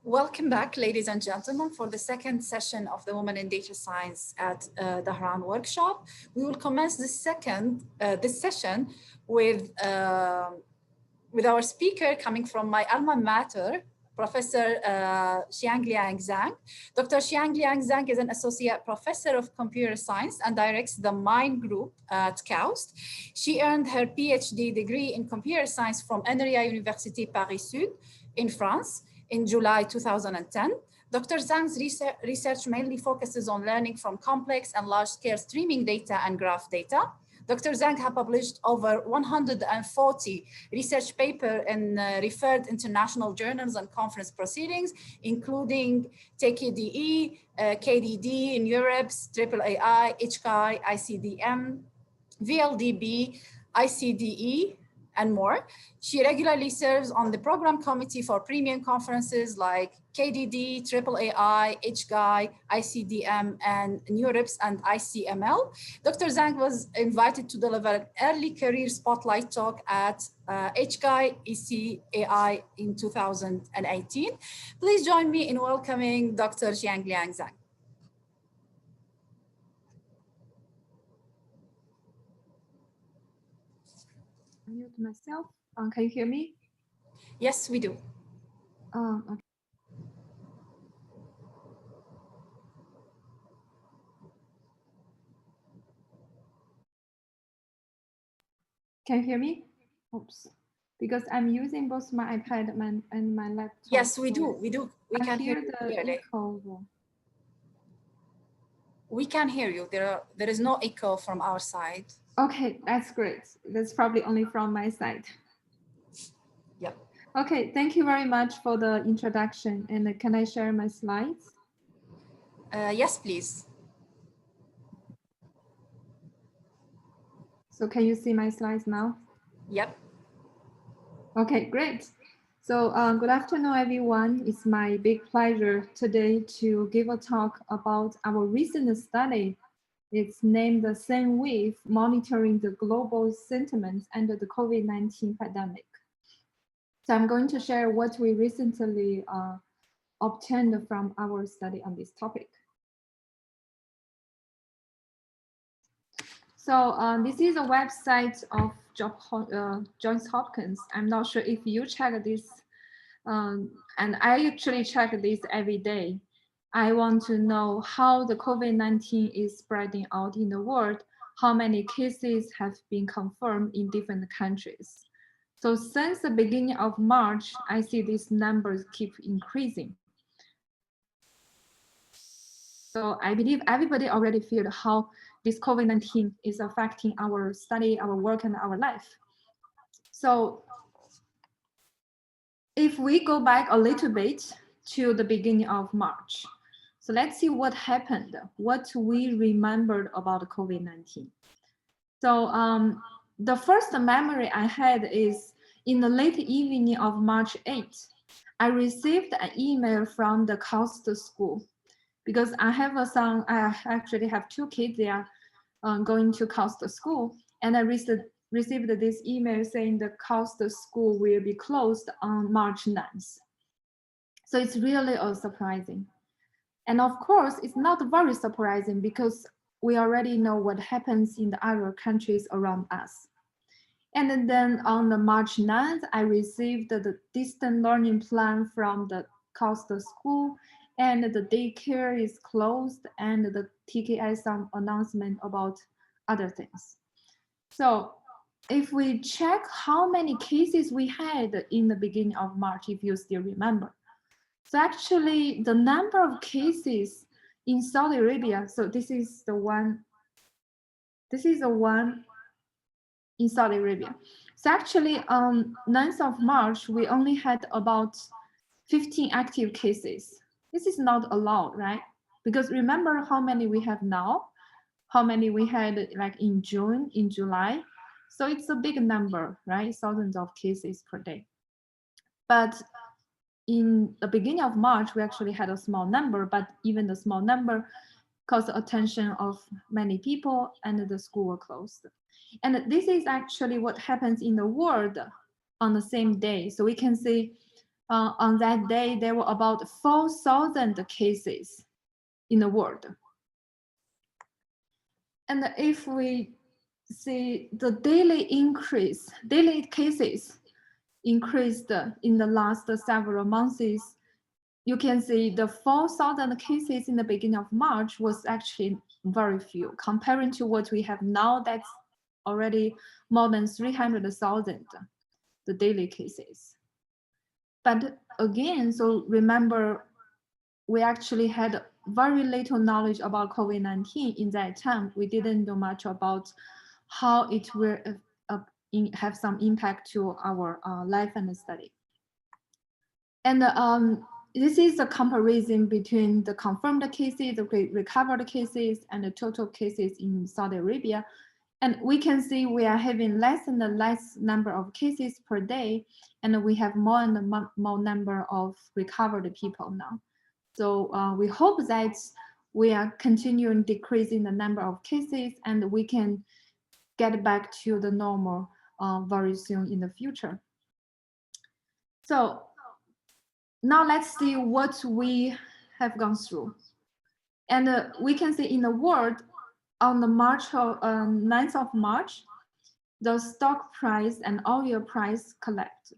Welcome back, ladies and gentlemen, for the second session of the Women in Data Science at Dhahran workshop. We will commence this session with our speaker coming from my alma mater, Professor Xiangliang Zhang. Dr. Xiangliang Zhang is an associate professor of computer science and directs the MIND group at KAUST. She earned her PhD degree in computer science from ENRIA Université Paris Sud in France in July 2010. Dr. Zhang's research mainly focuses on learning from complex and large-scale streaming data and graph data. Dr. Zhang has published over 140 research papers in referred international journals and conference proceedings, including TKDE, KDD in Europe, AAAI, HCI, ICDM, VLDB, ICDE, and more. She regularly serves on the program committee for premium conferences like KDD, AAAI, HGI, ICDM, and NeurIPS and ICML. Dr. Zhang was invited to deliver an early career spotlight talk at HGI ECAI in 2018. Please join me in welcoming Dr. Xiangliang Zhang. Mute myself. Can you hear me? Yes, we do. Okay. Can you hear me? Oops. Because I'm using both my iPad and my laptop. Yes, we do. We do. We can hear the echo. We can hear you. There is no echo from our side. Okay, that's great. That's probably only from my side. Yep. Okay, thank you very much for the introduction. And can I share my slides? Yes, please. So can you see my slides now? Yep. Okay, great. So good afternoon, everyone. It's my big pleasure today to give a talk about our recent study. It's named the SenWave, Monitoring the Global Sentiment Under the COVID-19 Pandemic. So I'm going to share what we recently obtained from our study on this topic. So this is a website of Johns Hopkins. I'm not sure if you check this, and I actually check this every day. I want to know how the COVID-19 is spreading out in the world, how many cases have been confirmed in different countries. So since the beginning of March, I see these numbers keep increasing. So I believe everybody already felt how this COVID-19 is affecting our study, our work, and our life. So if we go back a little bit to the beginning of March, so let's see what happened, what we remembered about COVID-19. So the first memory I had is in the late evening of March 8th, I received an email from the KAUST school because I have a son, I actually have two kids, they are going to KAUST school, and I received this email saying the KAUST school will be closed on March 9th. So it's really surprising. And of course, it's not very surprising because we already know what happens in the other countries around us. And then on the March 9th, I received the distant learning plan from the KAUST school, and the daycare is closed, and the TKI some announcement about other things. So if we check how many cases we had in the beginning of March, if you still remember. So actually the number of cases in Saudi Arabia, so this is the one in Saudi Arabia. So actually on 9th of March, we only had about 15 active cases. This is not a lot, right? Because remember how many we have now, how many we had like in June, in July. So it's a big number, right? Thousands of cases per day. But in the beginning of March, we actually had a small number, but even the small number caught the attention of many people, and the school were closed. And this is actually what happens in the world on the same day. So we can see On that day, there were about 4,000 cases in the world. And if we see the daily cases increased in the last several months, you can see the 4,000 cases in the beginning of March was actually very few comparing to what we have now. That's already more than 300,000, the daily cases. But again, so remember, we actually had very little knowledge about COVID-19 in that time. We didn't know much about how it will have some impact to our life and study. And this is a comparison between the confirmed cases, the recovered cases, and the total cases in Saudi Arabia. And we can see we are having less and less number of cases per day, and we have more and more number of recovered people now. So we hope that we are continuing decreasing the number of cases, and we can get back to the normal very soon in the future. So now let's see what we have gone through. And we can see in the world, on the 9th of March, the stock price and oil price collapsed.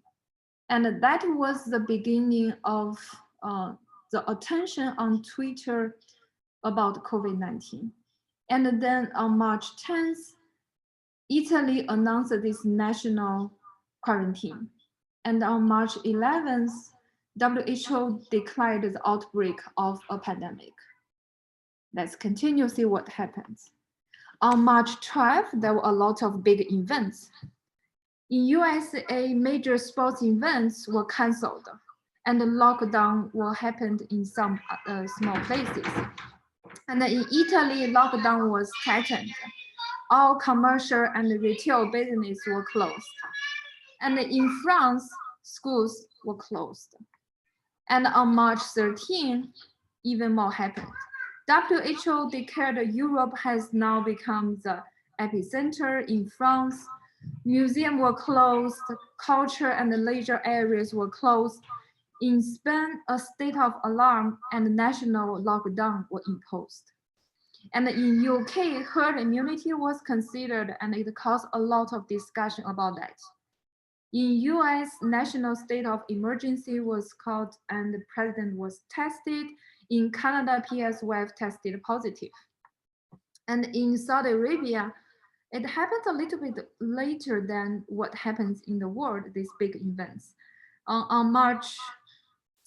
And that was the beginning of the attention on Twitter about COVID-19. And then on March 10th, Italy announced this national quarantine. And on March 11th, WHO declared the outbreak of a pandemic. Let's continue to see what happens. On March 12th, there were a lot of big events. In USA, major sports events were canceled, and the lockdown happened in some small places. And in Italy, lockdown was tightened. All commercial and retail business were closed. And in France, schools were closed. And on March 13th, even more happened. WHO declared Europe has now become the epicenter. In France, museums were closed, culture and leisure areas were closed. In Spain, a state of alarm and national lockdown were imposed. And in UK, herd immunity was considered, and it caused a lot of discussion about that. In US, national state of emergency was called, and the president was tested. In Canada, PSWave tested positive. And in Saudi Arabia, it happened a little bit later than what happens in the world, these big events. On March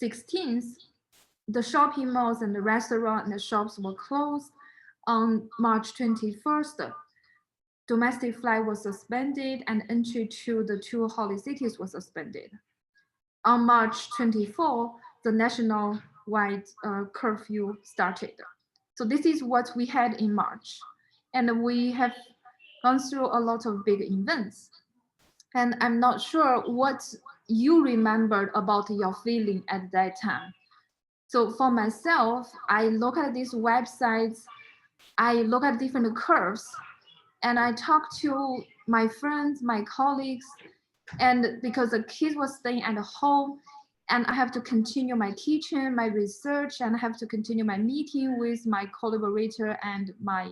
16th, the shopping malls and the restaurants and the shops were closed. On March 21st, domestic flight was suspended and entry to the two holy cities was suspended. On March 24th, the national-wide curfew started. So this is what we had in March. And we have gone through a lot of big events. And I'm not sure what you remembered about your feeling at that time. So for myself, I look at these websites, I look at different curves, and I talk to my friends, my colleagues, and because the kids were staying at home, and I have to continue my teaching, my research, and I have to continue my meeting with my collaborator and my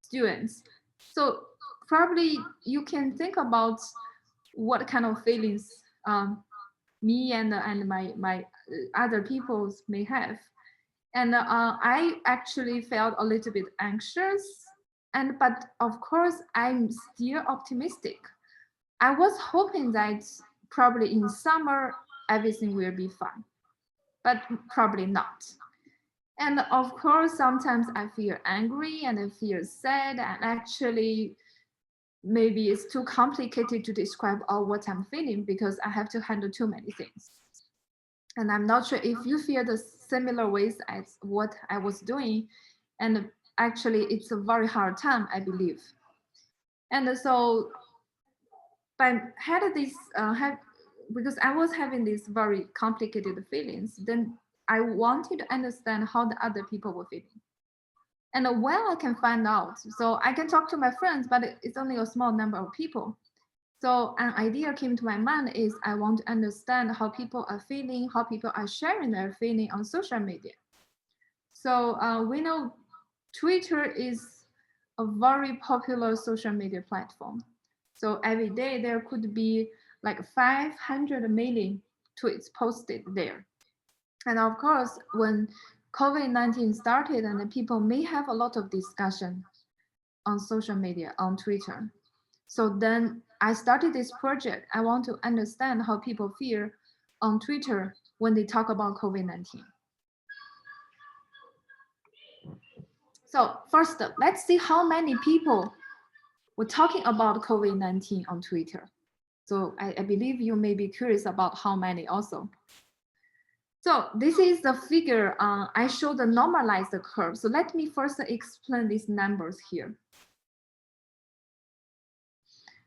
students. So probably you can think about what kind of feelings me and my other people may have. And I actually felt a little bit anxious, but of course I'm still optimistic. I was hoping that probably in summer everything will be fine, but probably not. And of course, sometimes I feel angry and I feel sad, and actually maybe it's too complicated to describe all what I'm feeling because I have to handle too many things. And I'm not sure if you feel the similar ways as what I was doing. And actually it's a very hard time, I believe. And so I had this, because I was having these very complicated feelings, then I wanted to understand how the other people were feeling. And when I can find out, so I can talk to my friends, but it's only a small number of people. So an idea came to my mind is I want to understand how people are feeling, how people are sharing their feeling on social media. So we know Twitter is a very popular social media platform. So every day there could be like 500 million tweets posted there. And of course, when COVID-19 started, and people may have a lot of discussion on social media, on Twitter. So then I started this project. I want to understand how people feel on Twitter when they talk about COVID-19. So first, let's see how many people were talking about COVID-19 on Twitter. So I believe you may be curious about how many also. So this is the figure. I show the normalized curve. So let me first explain these numbers here.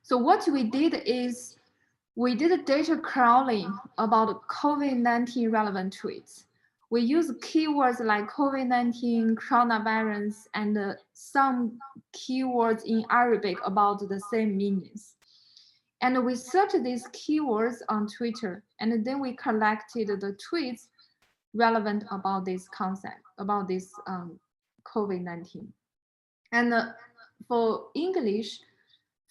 So what we did is we did data crawling about COVID-19 relevant tweets. We use keywords like COVID-19, coronavirus, and some keywords in Arabic about the same meanings. And we searched these keywords on Twitter, and then we collected the tweets relevant about this concept, about this COVID-19. And for English,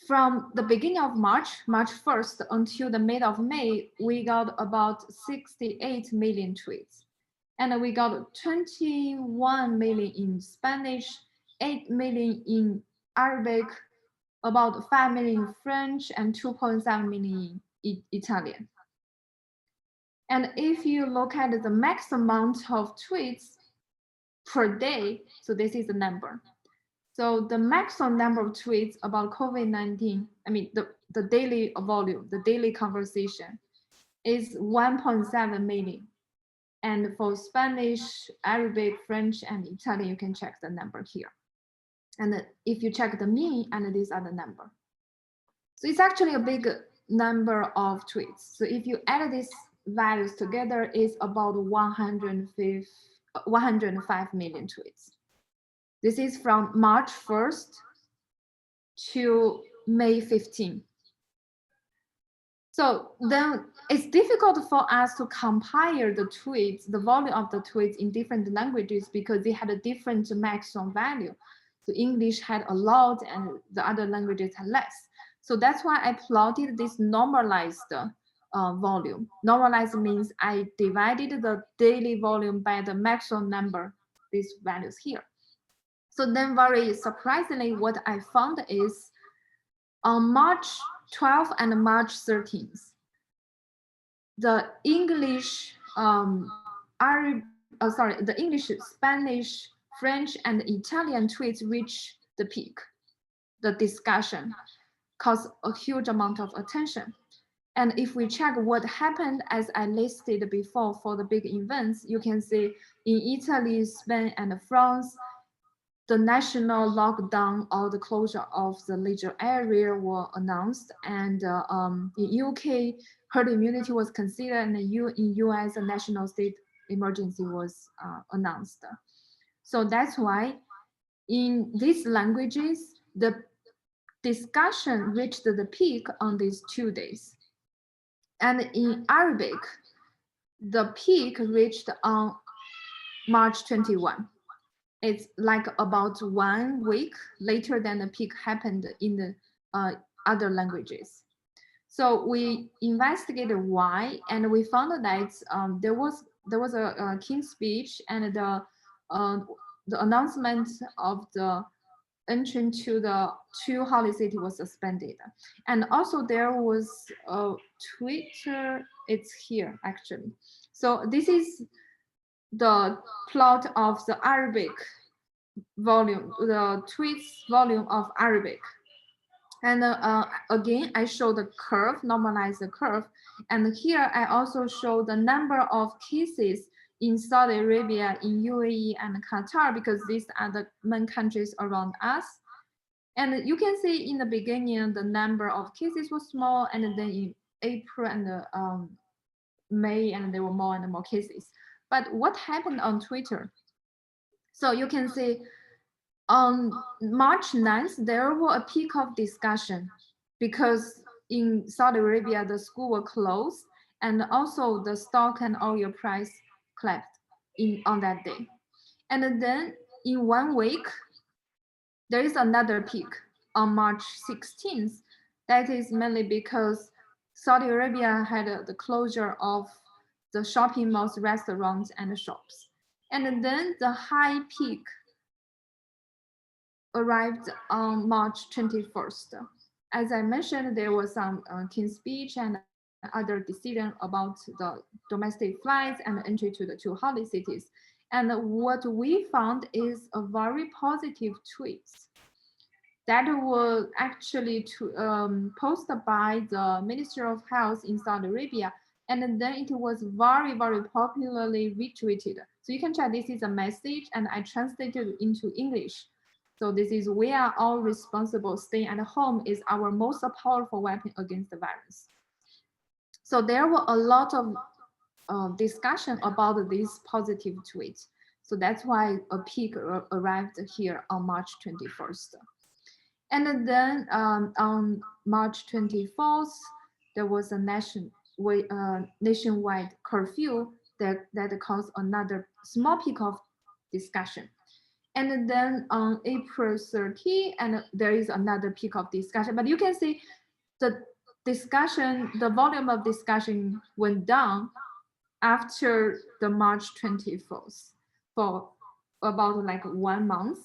from the beginning of March 1st until the mid of May, we got about 68 million tweets. And we got 21 million in Spanish, 8 million in Arabic, about 5 million in French, and 2.7 million in Italian. And if you look at the max amount of tweets per day, so this is the number. So the maximum number of tweets about COVID-19, I mean, the daily volume, the daily conversation is 1.7 million. And for Spanish, Arabic, French, and Italian, you can check the number here. And if you check the mean, and these are the number. So it's actually a big number of tweets. So if you add these values together, it's about 105 million tweets. This is from March 1st to May 15th. So then it's difficult for us to compare the tweets, the volume of the tweets in different languages because they had a different maximum value. So English had a lot and the other languages had less. So that's why I plotted this normalized volume. Normalized means I divided the daily volume by the maximum number, these values here. So then very surprisingly, what I found is on March 12th and March 13th, the English, the English, Spanish, French, and Italian tweets reached the peak. The discussion caused a huge amount of attention. And if we check what happened, as I listed before for the big events, you can see in Italy, Spain, and France, the national lockdown or the closure of the leisure area were announced, and in UK, herd immunity was considered, and in US, a national state emergency was announced. So that's why in these languages, the discussion reached the peak on these 2 days. And in Arabic, the peak reached on March 21. It's like about 1 week later than the peak happened in the other languages. So we investigated why, and we found that there was a king's speech, and the announcement of the entry to the two holy city was suspended. And also there was a Twitter, it's here actually. So this is the plot of the Arabic volume, the tweets volume of Arabic. And again, I show the curve, normalize the curve. And here I also show the number of cases in Saudi Arabia, in UAE, and Qatar, because these are the main countries around us. And you can see in the beginning, the number of cases was small, and then in April and May, and there were more and more cases. But what happened on Twitter? So you can see on March 9th, there was a peak of discussion because in Saudi Arabia, the school were closed, and also the stock and oil price collapsed on that day. And then in 1 week, there is another peak on March 16th. That is mainly because Saudi Arabia had the closure of the shopping malls, restaurants, and shops. And then the high peak arrived on March 21st. As I mentioned, there was some King's speech and other decision about the domestic flights and entry to the 2 holy cities. And what we found is a very positive tweets that was actually posted by the Ministry of Health in Saudi Arabia. And then it was very, very popularly retweeted. So you can check, this is a message and I translated into English. So this is, we are all responsible. Staying at home is our most powerful weapon against the virus. So there were a lot of discussion about these positive tweets. So that's why a peak arrived here on March 21st. And then on March 24th, there was a nationwide curfew that caused another small peak of discussion. And then on April 30, and there is another peak of discussion. But you can see the discussion, the volume of discussion went down after the March 24th for about like 1 month.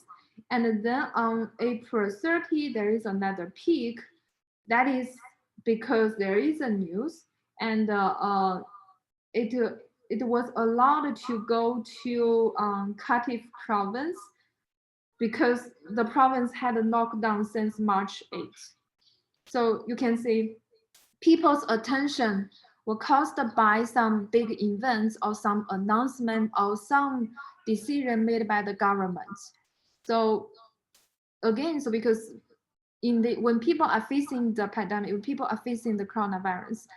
And then on April 30, there is another peak. That is because there is a news, and it was allowed to go to Qatif province because the province had a lockdown since March 8th. So you can see people's attention were caused by some big events or some announcement or some decision made by the government. So again, so because when people are facing the pandemic, when people are facing the coronavirus,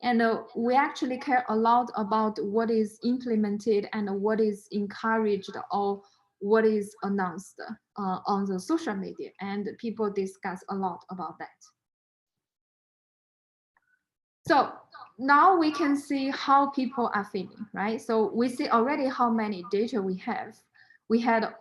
and we actually care a lot about what is implemented and what is encouraged or what is announced on the social media, and people discuss a lot about that. So now we can see how people are feeling, right? So we see already how many data we have. We had,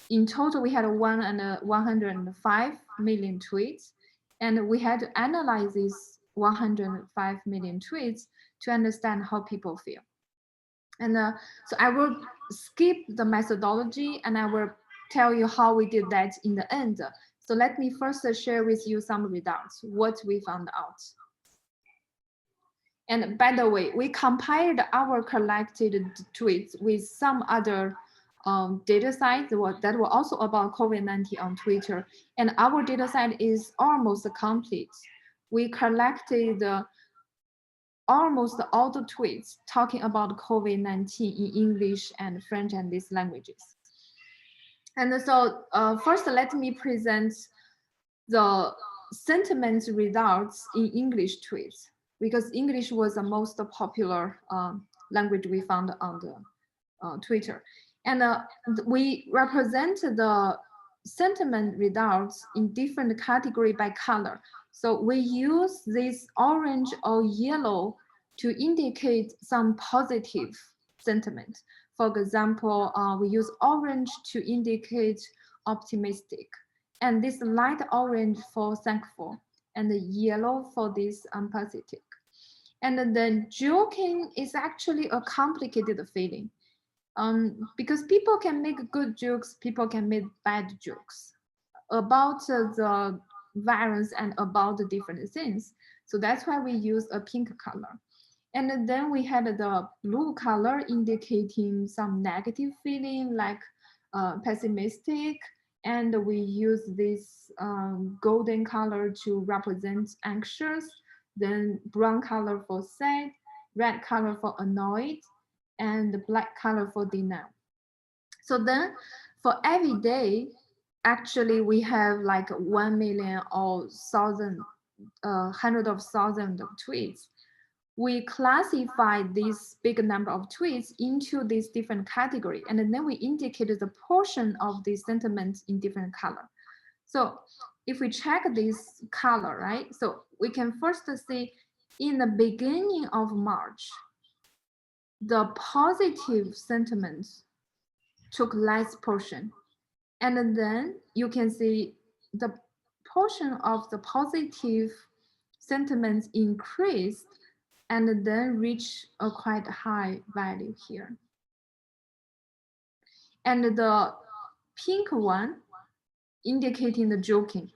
in total, we had 105 million tweets, and we had to analyze these 105 million tweets to understand how people feel. And so I will skip the methodology and I will tell you how we did that in the end. So let me first share with you some results, what we found out. And by the way, we compiled our collected tweets with some other data sites that were also about COVID-19 on Twitter. And our data set is almost complete. We collected almost all the tweets talking about COVID-19 in English and French and these languages. And so first, let me present the sentiment results in English tweets, because English was the most popular language we found on the Twitter. And we represent the sentiment results in different category by color. So we use this orange or yellow to indicate some positive sentiment. For example, we use orange to indicate optimistic, and this light orange for thankful, and the yellow for this empathetic. And then joking is actually a complicated feeling. Because people can make good jokes, people can make bad jokes about the virus and about the different things. So that's why we use a pink color. And then we had the blue color indicating some negative feeling like pessimistic. And we use this golden color to represent anxious, then brown color for sad, red color for annoyed, and the black color for denial. So then for every day, actually we have like 1 million or hundred of thousands of tweets. We classify this big number of tweets into these different categories, and then we indicated the portion of the sentiments in different color. So if we check this color, right? So we can first see in the beginning of March, the positive sentiments took less portion. And then you can see the portion of the positive sentiments increased and then reach a quite high value here. And the pink one indicating the joking,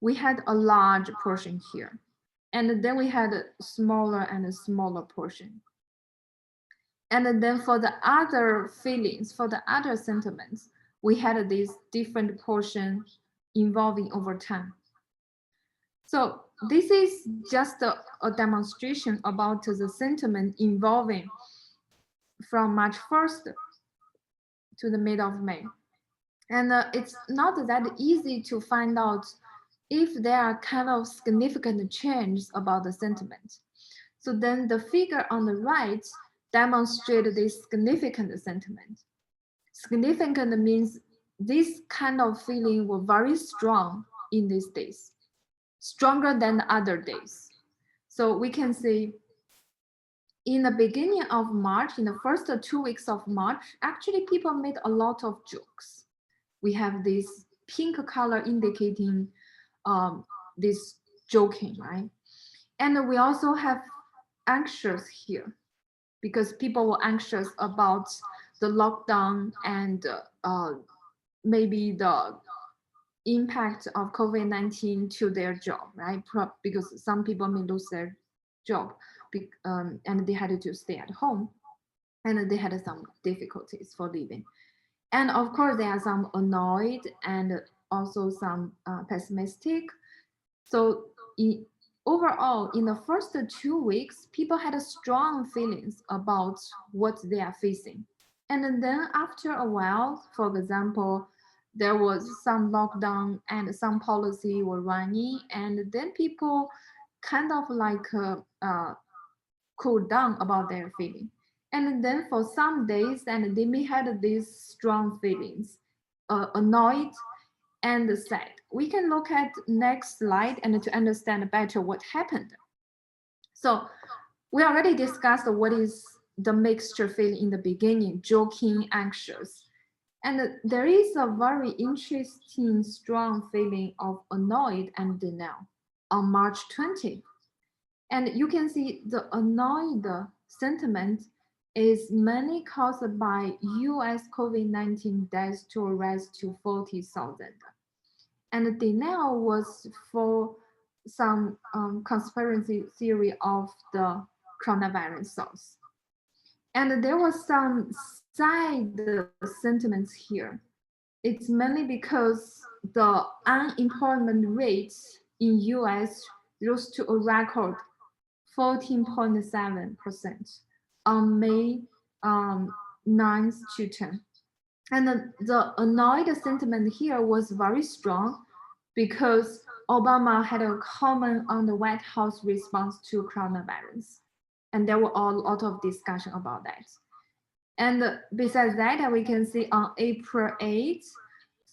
we had a large portion here. And then we had a smaller and a smaller portion. And then for the other feelings, for the other sentiments, we had this different portion evolving over time. So this is just a demonstration about the sentiment evolving from March 1st to the mid of May. And it's not that easy to find out if there are kind of significant changes about the sentiment. So then the figure on the right demonstrates this significant sentiment. Significant means this kind of feeling were very strong in these days, stronger than other days. So we can see in the beginning of March, in the first 2 weeks of March, actually people made a lot of jokes. We have this pink color indicating this joking, right? And we also have anxious here because people were anxious about the lockdown and maybe the impact of COVID-19 to their job, right? Because some people may lose their job and they had to stay at home and they had some difficulties for living. And of course, there are some annoyed and also some pessimistic. So overall, in the first 2 weeks, people had strong feelings about what they are facing. And then after a while, for example, there was some lockdown and some policy were running, and then people kind of like cool down about their feeling. And then for some days, and they may have these strong feelings, annoyed and sad. We can look at next slide and to understand better what happened. So we already discussed what is the mixture feeling in the beginning, joking, anxious. And there is a very interesting, strong feeling of annoyed and denial on March 20th. And you can see the annoyed sentiment is mainly caused by US COVID-19 deaths to rise to 40,000. And the denial was for some conspiracy theory of the coronavirus source. And there was some side sentiments here. It's mainly because the unemployment rate in US rose to a record 14.7% on May 9th to 10th. And the annoyed sentiment here was very strong because Obama had a comment on the White House response to coronavirus. And there were a lot of discussion about that. And besides that, we can see on April 8th,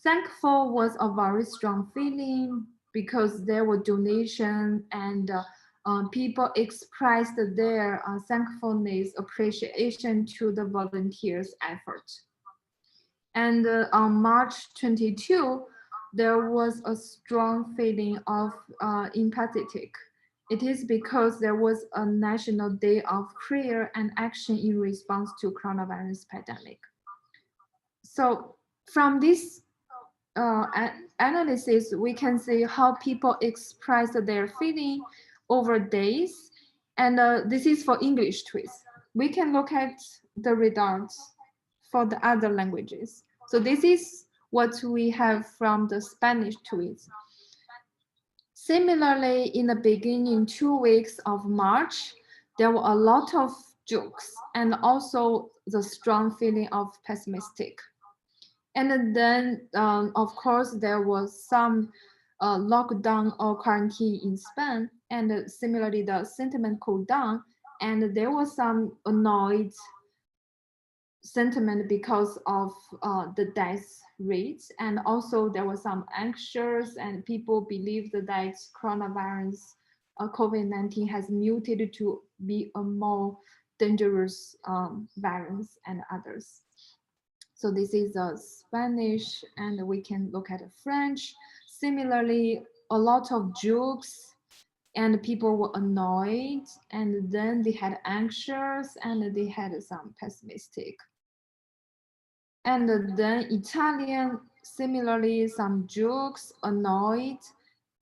thankful was a very strong feeling because there were donations and people expressed their thankfulness, appreciation to the volunteers' effort. And on March 22, there was a strong feeling of empathetic. It is because there was a National Day of Prayer and Action in response to coronavirus pandemic. So from this analysis, we can see how people express their feeling over days. And this is for English tweets. We can look at the results for the other languages. So this is what we have from the Spanish tweets. Similarly, in the beginning 2 weeks of March, there were a lot of jokes and also the strong feeling of pessimistic. And then, of course, there was some lockdown or quarantine in Spain, and similarly, the sentiment cooled down, and there was some annoyed sentiment because of the death rates, and also there was some anxious, and people believed that coronavirus, COVID-19 has mutated to be a more dangerous virus and others. So this is Spanish, and we can look at French. Similarly, a lot of jokes, and people were annoyed, and then they had anxious, and they had some pessimistic. And then Italian, similarly, some jokes, annoyed,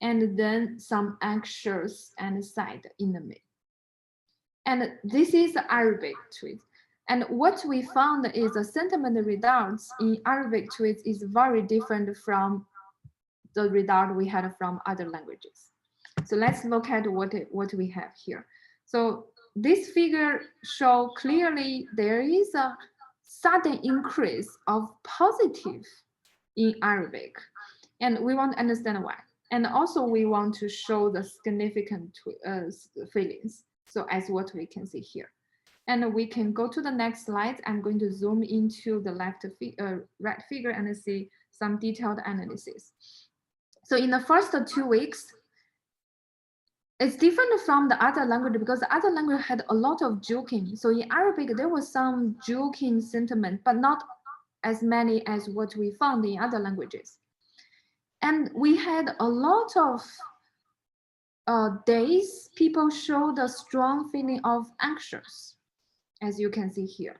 and then some anxious and sad in the middle. And this is the Arabic tweet. And what we found is the sentiment results in Arabic tweets is very different from the result we had from other languages. So let's look at what we have here. So this figure shows clearly there is a sudden increase of positive in Arabic. And we want to understand why. And also we want to show the significant feelings. So as what we can see here. And we can go to the next slide. I'm going to zoom into the right figure and see some detailed analysis. So in the first 2 weeks, it's different from the other language because the other language had a lot of joking. So in Arabic, there was some joking sentiment, but not as many as what we found in other languages. And we had a lot of days, people showed a strong feeling of anxious, as you can see here.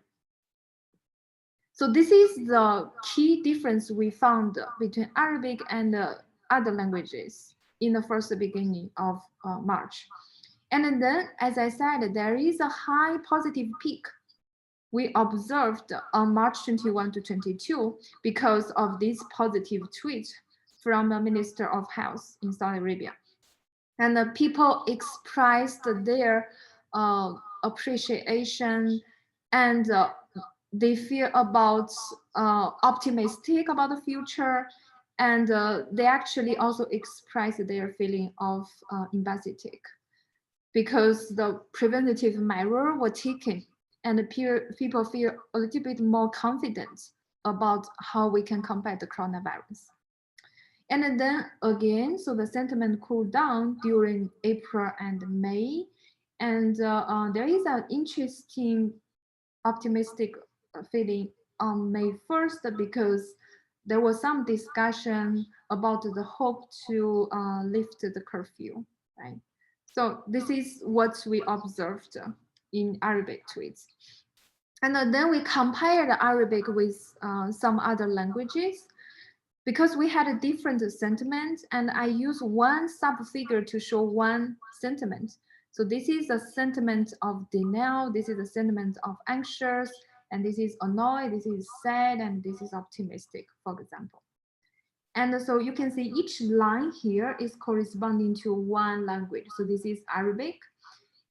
So this is the key difference we found between Arabic and other languages in the first beginning of March. And then, as I said, there is a high positive peak we observed on March 21 to 22 because of this positive tweet from the Minister of Health in Saudi Arabia. And the people expressed their appreciation, and they feel about optimistic about the future, and they actually also express their feeling of empathetic because the preventative measures were taken, and people feel a little bit more confident about how we can combat the coronavirus. And then again, so the sentiment cooled down during April and May, and there is an interesting optimistic feeling on May 1st because there was some discussion about the hope to lift the curfew, right? So this is what we observed in Arabic tweets. And then we compared Arabic with some other languages because we had a different sentiment, and I use one sub-figure to show one sentiment. So this is a sentiment of denial, this is a sentiment of anxious, and this is annoyed, this is sad, and this is optimistic, for example. And so you can see each line here is corresponding to one language. So this is Arabic,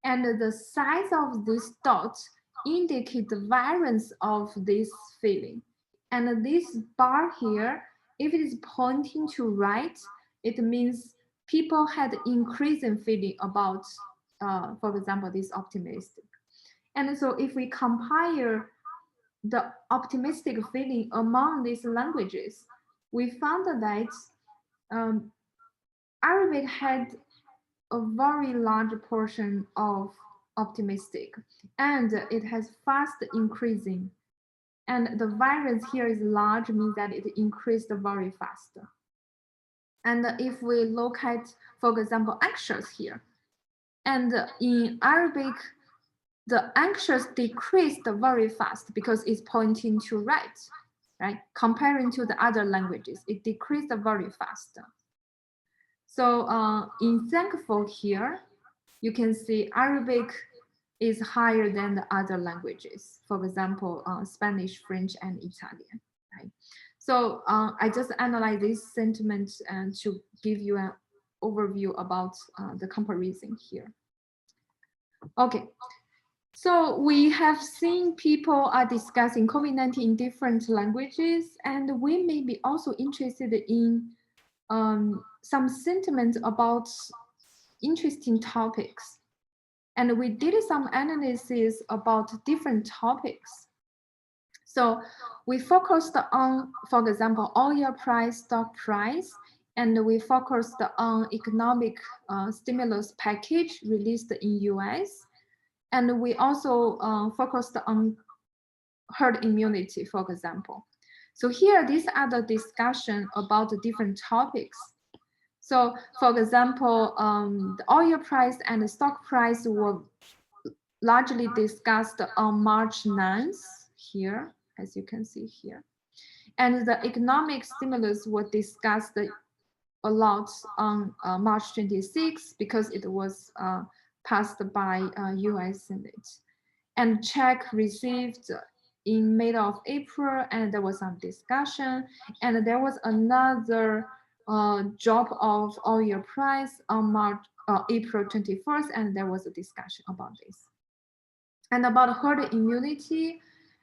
and the size of this dot indicate the variance of this feeling. And this bar here, if it is pointing to right, it means people had increasing feeling about, for example, this optimistic. And so if we compare the optimistic feeling among these languages, we found that Arabic had a very large portion of optimistic, and it has fast increasing. And the variance here is large, means that it increased very fast. And if we look at, for example, anxious here, and in Arabic, the anxious decreased very fast because it's pointing to right? Comparing to the other languages, it decreased very fast. So in thankful here, you can see Arabic is higher than the other languages, for example, Spanish, French, and Italian, right? So I just analyze this sentiment and to give you an overview about the comparison here. Okay, so we have seen people are discussing COVID-19 in different languages, and we may be also interested in some sentiment about interesting topics. And we did some analysis about different topics. So we focused on, for example, oil price, stock price, and we focused on economic stimulus package released in US. And we also focused on herd immunity, for example. So here, these are the discussion about the different topics. So for example, the oil price and the stock price were largely discussed on March 9th here, as you can see here. And the economic stimulus was discussed a lot on March 26th because it was passed by US Senate. And check received in middle of April, and there was some discussion. And there was another drop of oil price on April 21st, and there was a discussion about this. And about herd immunity,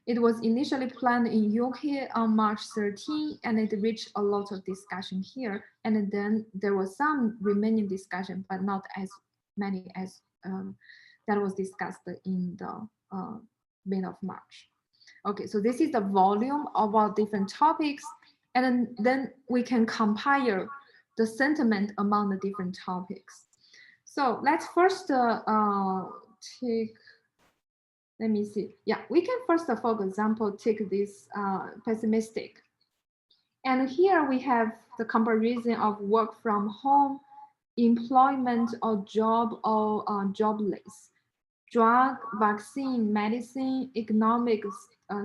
it was initially planned in UK on March 13, and it reached a lot of discussion here. And then there was some remaining discussion, but not as many as that was discussed in the mid of March. Okay, so this is the volume of our different topics, and then we can compare the sentiment among the different topics. So let's first take, let me see. Yeah, we can first, for example, take this pessimistic. And here we have the comparison of work from home, employment or job or jobless, drug, vaccine, medicine, economic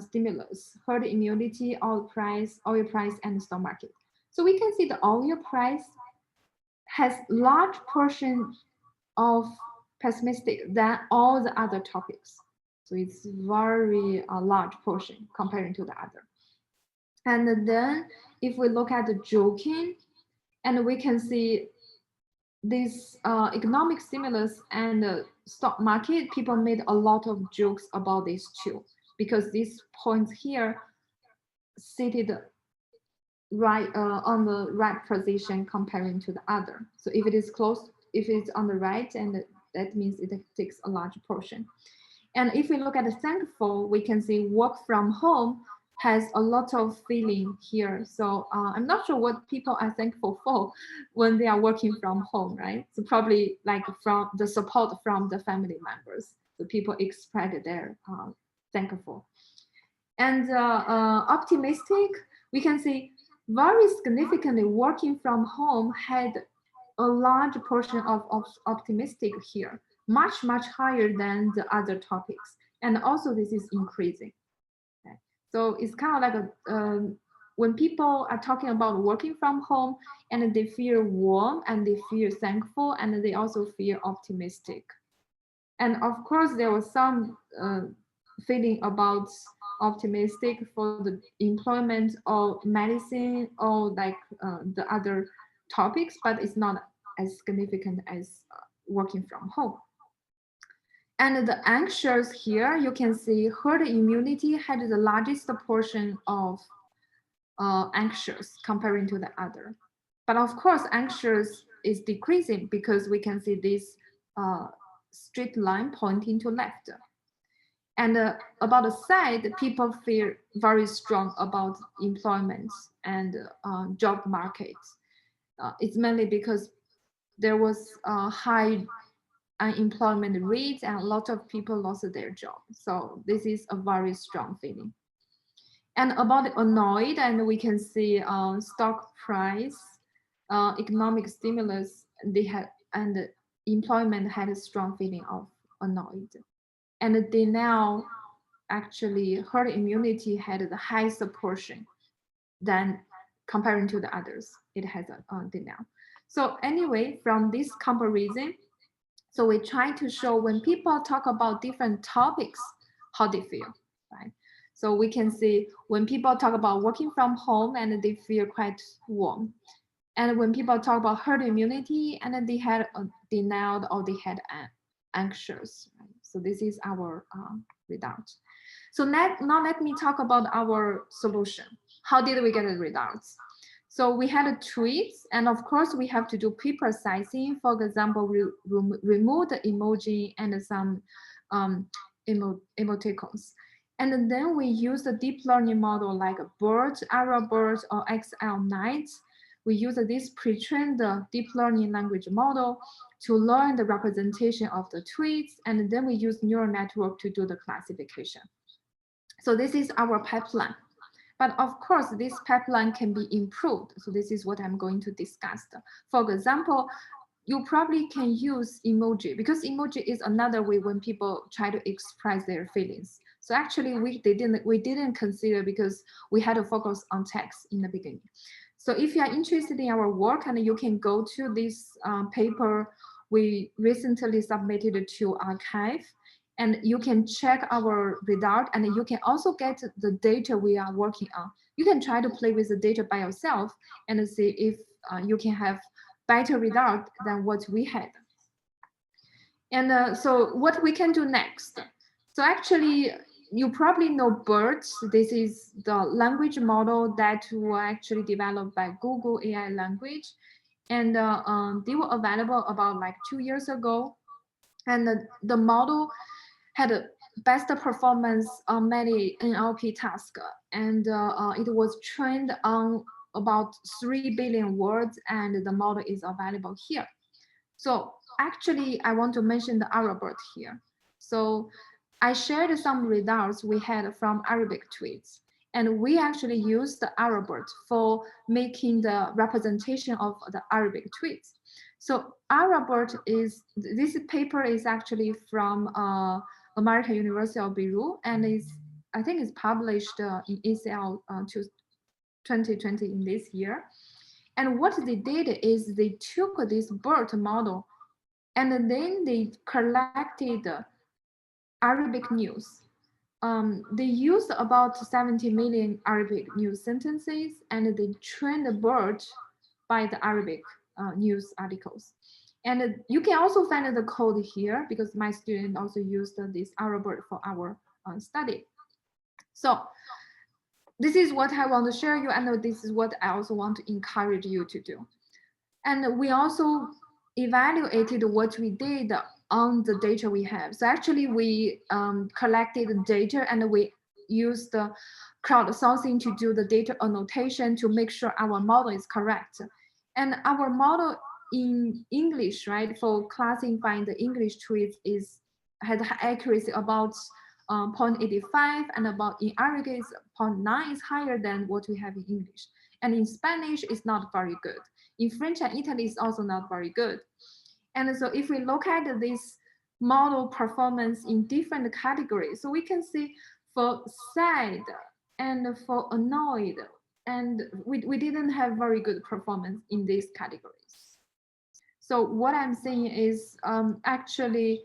stimulus, herd immunity, oil price, and stock market. So we can see the oil price has large portion of pessimistic than all the other topics. So it's very large portion comparing to the other. And then if we look at the joking, and we can see this economic stimulus and the stock market, people made a lot of jokes about this too, because these points here seated right on the right position comparing to the other. So if it is close, if it's on the right, and that means it takes a large portion. And if we look at the thankful, we can see work from home has a lot of feeling here. So I'm not sure what people are thankful for when they are working from home, right? So probably like from the support from the family members. So people express their thankful. And optimistic, we can see very significantly working from home had a large portion of optimistic here, much, much higher than the other topics. And also this is increasing. Okay. So it's kind of like when people are talking about working from home, and they feel warm, and they feel thankful, and they also feel optimistic. And of course, there was some feeling about optimistic for the employment or medicine or like the other topics, but it's not as significant as working from home. And the anxious here, you can see herd immunity had the largest portion of anxious comparing to the other. But of course, anxious is decreasing because we can see this straight line pointing to left. And about the side, people feel very strong about employment and job markets. It's mainly because there was a high unemployment rate and a lot of people lost their job. So this is a very strong feeling. And about annoyed, and we can see stock price, economic stimulus, they had, and employment had a strong feeling of annoyed. And they now actually herd immunity had the highest portion than comparing to the others. It has a denial. So anyway, from this comparison, so we try to show when people talk about different topics, how they feel, right? So we can see when people talk about working from home and they feel quite warm. And when people talk about herd immunity and they had denial or they had anxious, right? So this is our result. So now let me talk about our solution. How did we get the results? So we had tweets, and of course we have to do pre-processing. For example, we remove the emoji and some emoticons. And then we use the deep learning model like BERT, ArrowBERT, or XL-Knight. We use this pre-trained deep learning language model to learn the representation of the tweets, and then we use neural network to do the classification. So this is our pipeline. But of course, this pipeline can be improved. So this is what I'm going to discuss. For example, you probably can use emoji, because emoji is another way when people try to express their feelings. So actually we didn't consider, because we had to focus on text in the beginning. So if you are interested in our work, and you can go to this paper we recently submitted to arXiv, and you can check our result, and you can also get the data we are working on. You can try to play with the data by yourself and see if you can have better result than what we had. And so what we can do next? So actually, you probably know BERT. This is the language model that was actually developed by Google AI language. And they were available about like 2 years ago. And the model had a best performance on many NLP tasks. And it was trained on about 3 billion words, and the model is available here. So actually, I want to mention the ArrowBERT here. So I shared some results we had from Arabic tweets, and we actually used the ArrowBERT for making the representation of the Arabic tweets. So ArrowBERT this paper is actually from American University of Beirut, and I think it's published in ACL 2020 in this year. And what they did is they took this BERT model, and then they collected Arabic news. They used about 70 million Arabic news sentences, and they trained the BERT by the Arabic news articles. And you can also find the code here, because my student also used this ArrowBERT for our study. So this is what I want to share you, and this is what I also want to encourage you to do. And we also evaluated what we did on the data we have. So actually we collected data, and we used the crowdsourcing to do the data annotation to make sure our model is correct. And our model in English, right, for classifying the English tweets had accuracy about 0.85, and about in Arabic 0.9 is higher than what we have in English. And in Spanish, it's not very good. In French and Italy, it's also not very good. And so if we look at this model performance in different categories, so we can see for sad and for annoyed, and we didn't have very good performance in these categories. So what I'm saying is actually,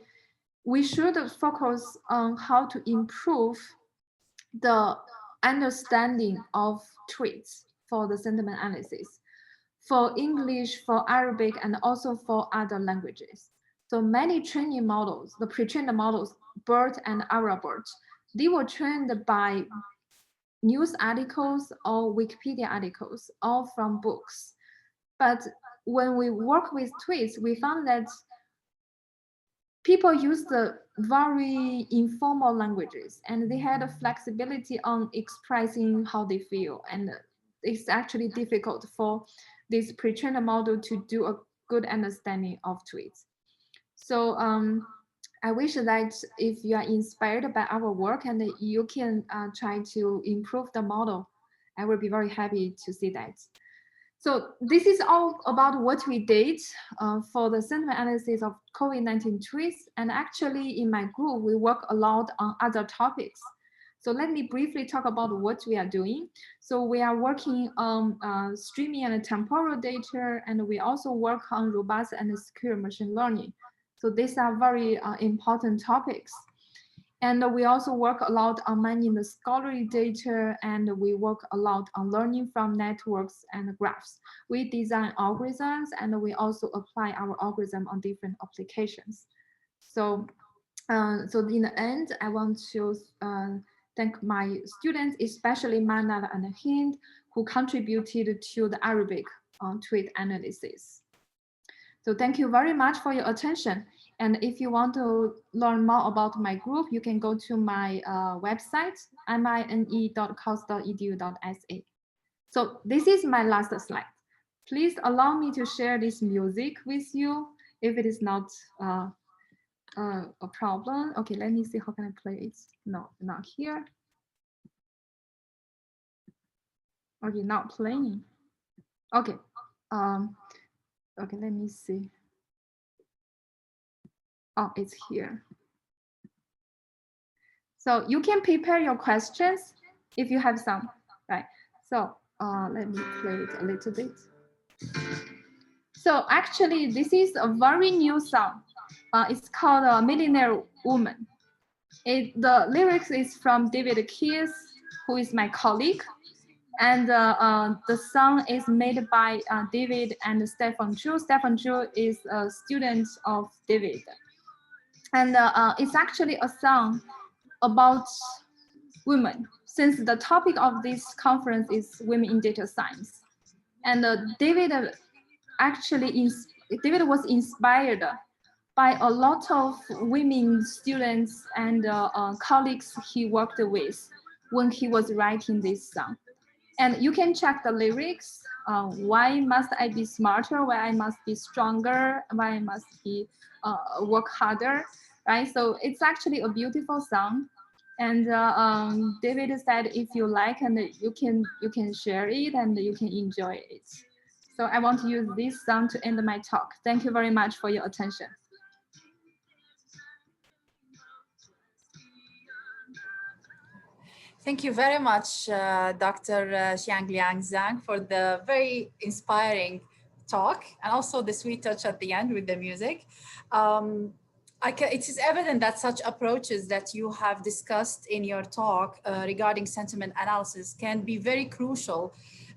we should focus on how to improve the understanding of tweets for the sentiment analysis, for English, for Arabic, and also for other languages. So many training models, the pre-trained models, BERT and ArrowBERT, they were trained by news articles or Wikipedia articles, all from books. But when we work with tweets, we found that people use the very informal languages, and they had a flexibility on expressing how they feel. And it's actually difficult for this pre-trained model to do a good understanding of tweets. So I wish that if you are inspired by our work and you can try to improve the model, I will be very happy to see that. So this is all about what we did for the sentiment analysis of COVID-19 tweets. And actually in my group, we work a lot on other topics. So let me briefly talk about what we are doing. So we are working on streaming and temporal data, and we also work on robust and secure machine learning. So these are very important topics. And we also work a lot on mining the scholarly data, and we work a lot on learning from networks and graphs. We design algorithms, and we also apply our algorithm on different applications. So, so in the end, I want to thank my students, especially Manal and Hind, who contributed to the Arabic tweet analysis. So thank you very much for your attention. And if you want to learn more about my group, you can go to my website, mine.cos.edu.sa. So this is my last slide. Please allow me to share this music with you if it is not a problem. Okay, let me see how can I play it. No, not here. Okay, not playing. Okay, okay, let me see. Oh, it's here. So you can prepare your questions if you have some, right? So let me play it a little bit. So actually, this is a very new song. It's called "A Millionaire Woman." The lyrics is from David Keyes, who is my colleague. And the song is made by David and Stefan Zhu. Stefan Zhu is a student of David. And it's actually a song about women, since the topic of this conference is women in data science. And David was inspired by a lot of women students and colleagues he worked with when he was writing this song. And you can check the lyrics. Why must I be smarter? Why I must be stronger? Why I must be work harder? Right. So it's actually a beautiful song. And David said, if you like, and you can share it and you can enjoy it. So I want to use this song to end my talk. Thank you very much for your attention. Thank you very much, Dr. Xiangliang Zhang, for the very inspiring talk and also the sweet touch at the end with the music. It is evident that such approaches that you have discussed in your talk regarding sentiment analysis can be very crucial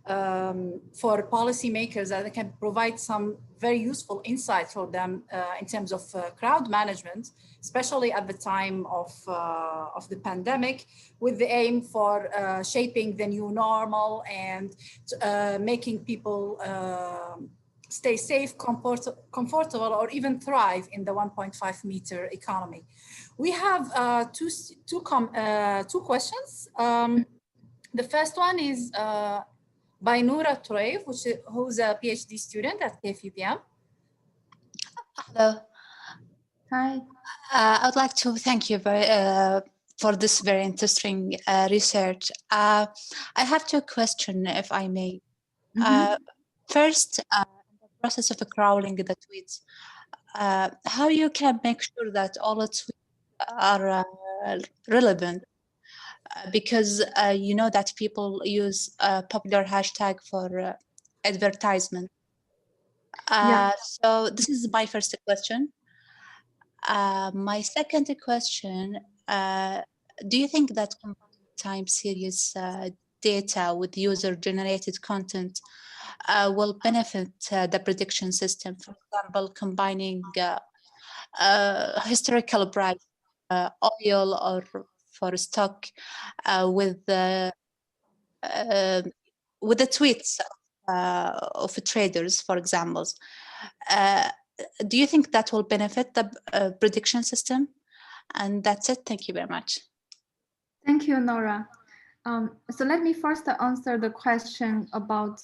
for policymakers, and can provide some very useful insight for them in terms of crowd management, especially at the time of the pandemic, with the aim for shaping the new normal and making people stay safe, comfortable, or even thrive in the 1.5 meter economy. We have two questions. The first one is by Noura Toureif, who's a PhD student at KFUPM. Hello. Hi. I would like to thank you for this very interesting research. I have two questions, if I may. First, the process of crawling the tweets, how you can make sure that all the tweets are relevant, because you know that people use a popular hashtag for advertisement. So this is my first question. My second question, do you think that combining time series data with user-generated content will benefit the prediction system? For example, combining historical price, oil or for stock with the tweets of traders, for example. Do you think that will benefit the prediction system? And that's it. Thank you very much. Thank you, Nora. So let me first answer the question about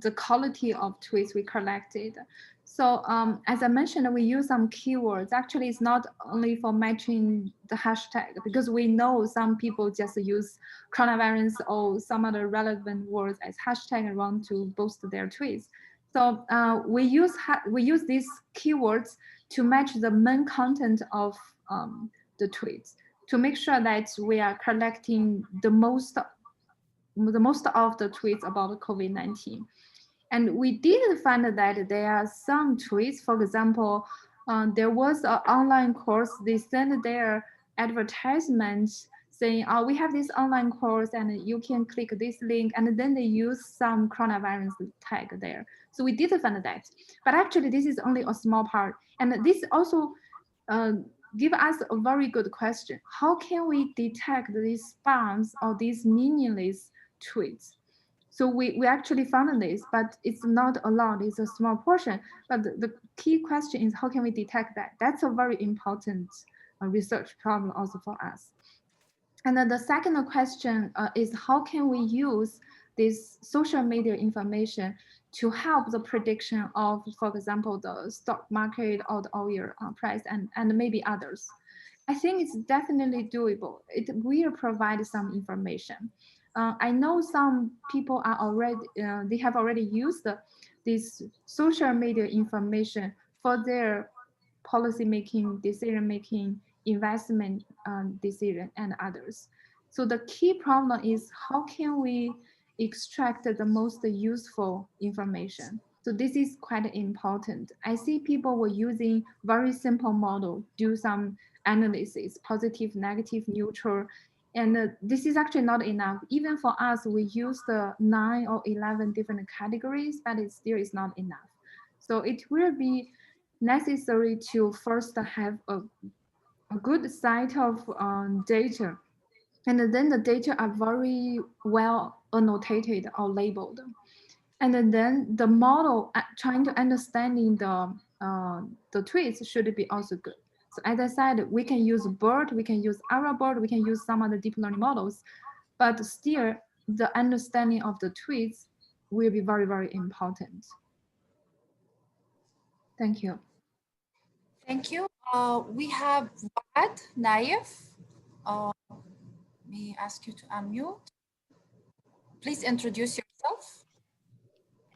the quality of tweets we collected. So as I mentioned, we use some keywords. Actually, it's not only for matching the hashtag, because we know some people just use coronavirus or some other relevant words as hashtag and want to boost their tweets. So we use these keywords to match the main content of the tweets, to make sure that we are collecting the most of the tweets about COVID-19. And we did find that there are some tweets, for example, there was an online course, they sent their advertisements saying, oh, we have this online course and you can click this link, and then they use some coronavirus tag there. So we did find that, but actually this is only a small part. And this also give us a very good question. How can we detect these spams or these meaningless tweets? So we actually found this, but it's not allowed. It's a small portion. But the key question is how can we detect that? That's a very important research problem also for us. And then the second question is how can we use this social media information to help the prediction of, for example, the stock market or the oil price and maybe others. I think it's definitely doable. It will provide some information. I know some people are already, they have already used this social media information for their policy making, decision making, investment decision, and others. So the key problem is how can we extract the most useful information? So this is quite important. I see people were using very simple model, do some analysis, positive, negative, neutral, and this is actually not enough. Even for us, we use the 9 or 11 different categories, but it still is not enough. So it will be necessary to first have a good set of data, and then the data are very well annotated or labeled, and then the model trying to understanding the tweets should be also good. So as I said, we can use BERT, we can use ARA-BERT, we can use some other deep learning models, but still the understanding of the tweets will be very, very important. Thank you. Thank you. We have Wad Naif. May I ask you to unmute? Please introduce yourself.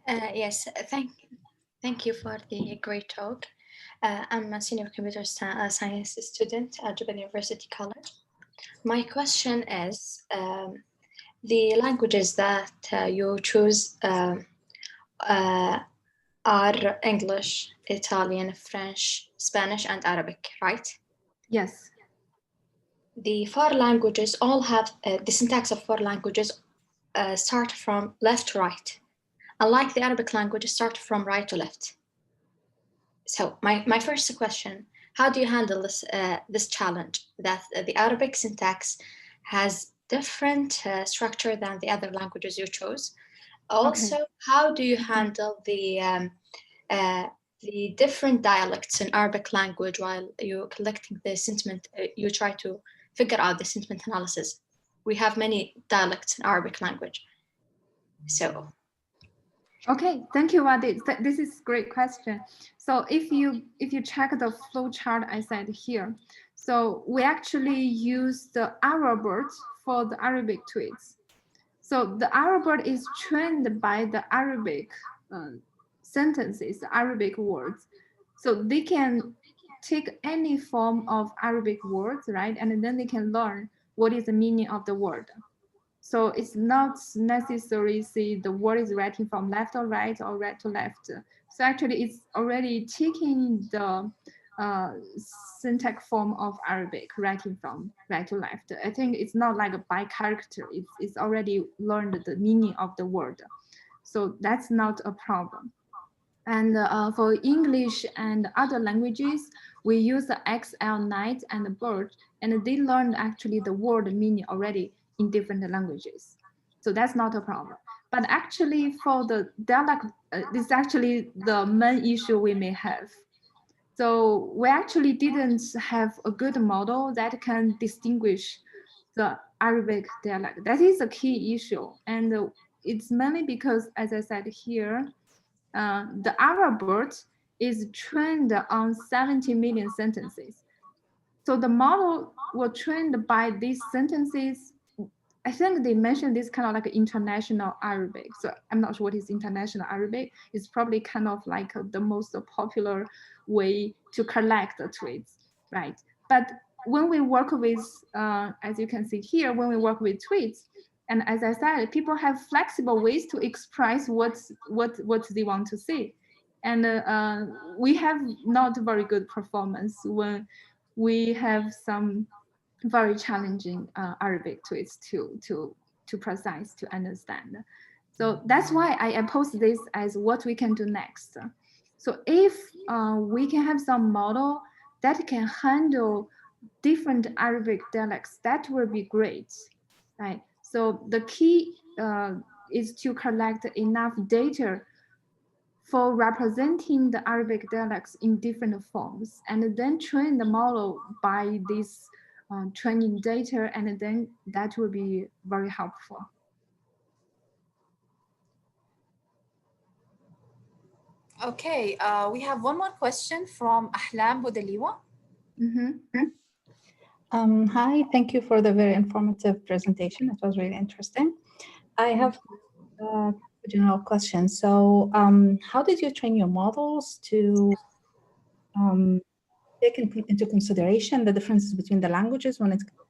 Yes, thank you for the great talk. I'm a senior computer science student at Japan University College. My question is, the languages that you choose are English, Italian, French, Spanish, and Arabic, right? Yes. The 4 languages all have, the syntax of 4 languages start from left to right. Unlike the Arabic language, start from right to left. So my first question, how do you handle this challenge that the Arabic syntax has different structure than the other languages you chose? Also, okay. How do you handle the different dialects in Arabic language while you're collecting the sentiment? You try to figure out the sentiment analysis. We have many dialects in Arabic language. So. Okay, thank you, Wadi. This is a great question. So if you check the flow chart I said here, so we actually use the ARA-BERT for the Arabic tweets. So the ARA-BERT is trained by the Arabic sentences, Arabic words. So they can take any form of Arabic words, right? And then they can learn what is the meaning of the word. So it's not necessarily see the word is writing from left or right to left. So actually it's already taking the syntax form of Arabic, writing from right to left. I think it's not like a by character. It's already learned the meaning of the word. So that's not a problem. And for English and other languages, we use the XL, and the BERT, and they learned actually the word meaning already in different languages. So that's not a problem. But actually for the dialect, this is actually the main issue we may have. So we actually didn't have a good model that can distinguish the Arabic dialect. That is a key issue. And it's mainly because, as I said here, the ARA-BERT is trained on 70 million sentences. So the model was trained by these sentences. I think they mentioned this kind of like international Arabic. So I'm not sure what is international Arabic. It's probably kind of like the most popular way to collect the tweets, right? But when we work with, as you can see here, when we work with tweets, and as I said, people have flexible ways to express what they want to see. And we have not very good performance when we have some very challenging Arabic tweets to precise, to understand. So that's why I pose this as what we can do next. So if we can have some model that can handle different Arabic dialects, that will be great, right? So the key is to collect enough data for representing the Arabic dialects in different forms, and then train the model by this training data, and then that will be very helpful. Okay, we have one more question from Ahlam Budaliwa. Hi, thank you for the very informative presentation. It was really interesting. I have a general question. So how did you train your models to take into consideration the differences between the languages when it comes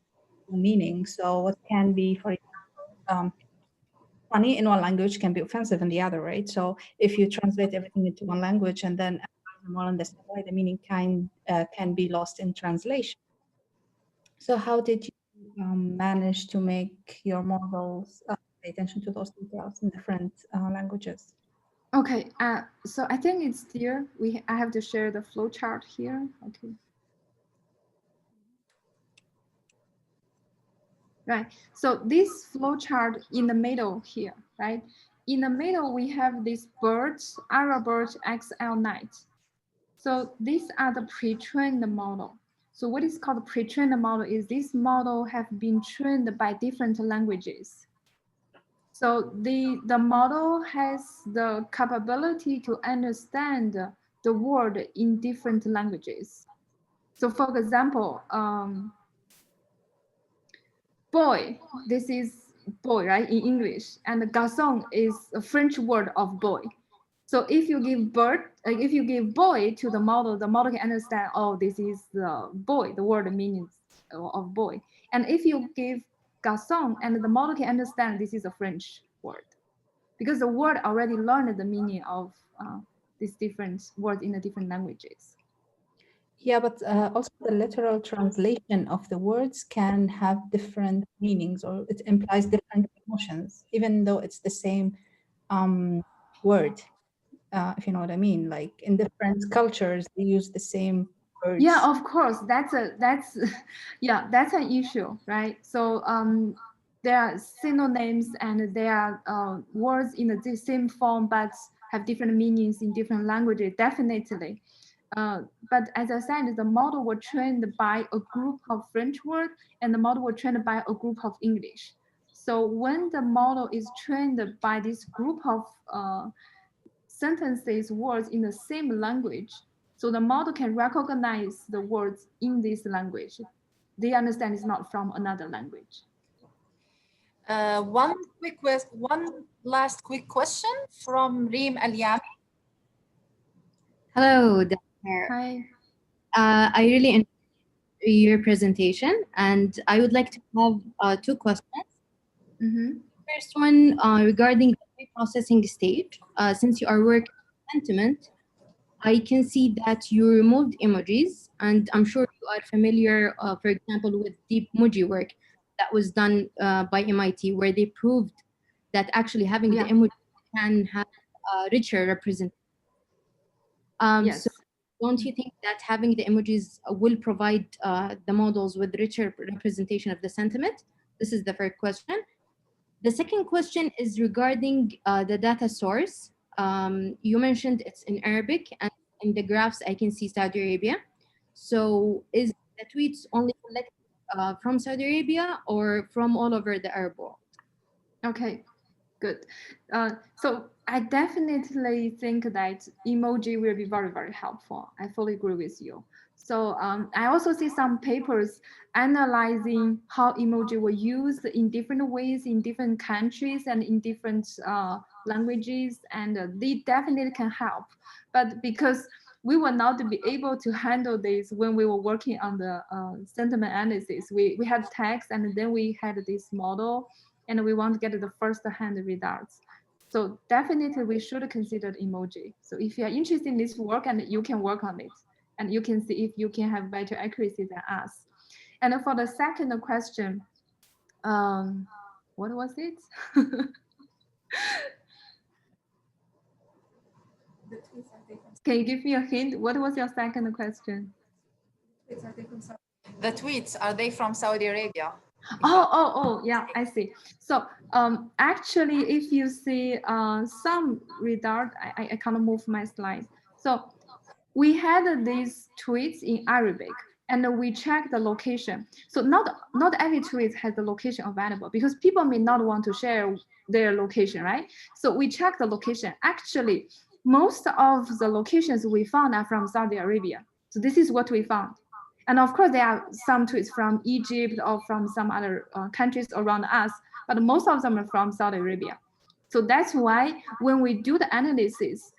to meaning? So what can be, for example, funny in one language can be offensive in the other, right? So if you translate everything into one language and then apply them all in the same way, the meaning can be lost in translation. So how did you manage to make your models pay attention to those details in different languages? Okay, so I think it's here. I have to share the flow chart here. Okay. Right, so this flow chart in the middle here, right? In the middle, we have this birds, Arab bird XL night. So these are the pre-trained model. So what is called pre-trained model is this model have been trained by different languages. So the model has the capability to understand the word in different languages. So for example, boy, this is boy, right, in English, and garçon is a French word of boy. So if you give if you give boy to the model can understand, oh, this is the boy, the word meaning of boy. And if you give garçon, and the model can understand this is a French word, because the word already learned the meaning of these different words in the different languages. Yeah, but also the literal translation of the words can have different meanings, or it implies different emotions, even though it's the same word. If you know what I mean, like in different cultures, they use the same words. Yeah, of course, that's yeah, that's an issue, right? So there are synonyms and there are words in the same form but have different meanings in different languages, definitely. But as I said, the model was trained by a group of French words, and the model was trained by a group of English. So when the model is trained by this group of sentences, words in the same language, so the model can recognize the words in this language. They understand it's not from another language. One last quick question from Reem Al-Yami. Hello, Dr. Hi. I really enjoyed your presentation, and I would like to have two questions. First one, regarding the pre-processing stage. Since you are working on sentiment, I can see that you removed emojis, and I'm sure you are familiar, for example, with deep emoji work that was done by MIT, where they proved that actually having the emoji can have a richer representation. Yes. So don't you think that having the emojis will provide the models with richer representation of the sentiment? This is the first question. The second question is regarding the data source. You mentioned it's in Arabic, and in the graphs I can see Saudi Arabia. So is the tweets only collected from Saudi Arabia or from all over the Arab world? Okay, good. So I definitely think that emoji will be very, very helpful. I fully agree with you. So I also see some papers analyzing how emoji were used in different ways in different countries and in different languages, and they definitely can help. But because we will not be able to handle this when we were working on the sentiment analysis, we had text and then we had this model, and we want to get the first-hand results. So definitely we should consider emoji. So if you are interested in this work, and you can work on it, and you can see if you can have better accuracy than us. And for the second question, what was it? Can you give me a hint? What was your second question? The tweets, are they from Saudi Arabia? Oh, yeah, I see. So actually, if you see some redart, I can't move my slide. So we had these tweets in Arabic, and we checked the location. So not every tweet has the location available because people may not want to share their location, right? So we checked the location. Actually, most of the locations we found are from Saudi Arabia. So this is what we found. And of course, there are some tweets from Egypt or from some other countries around us, but most of them are from Saudi Arabia. So that's why when we do the analysis,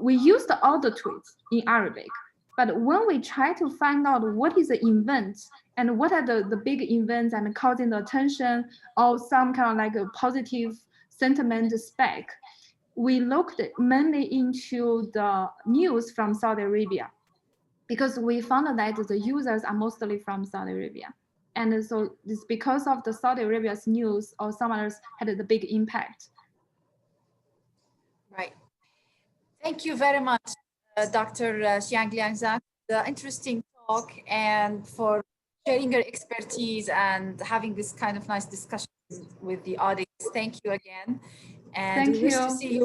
we used all the tweets in Arabic. But when we try to find out what is the event and what are the big events and causing the attention or some kind of like a positive sentiment spike, we looked mainly into the news from Saudi Arabia, because we found that the users are mostly from Saudi Arabia. And so it's because of the Saudi Arabia's news or some others had the big impact. Right. Thank you very much, Dr. Xiang Liangzhang, the interesting talk and for sharing your expertise and having this kind of nice discussion with the audience. Thank you again. And Thank we wish you. to see you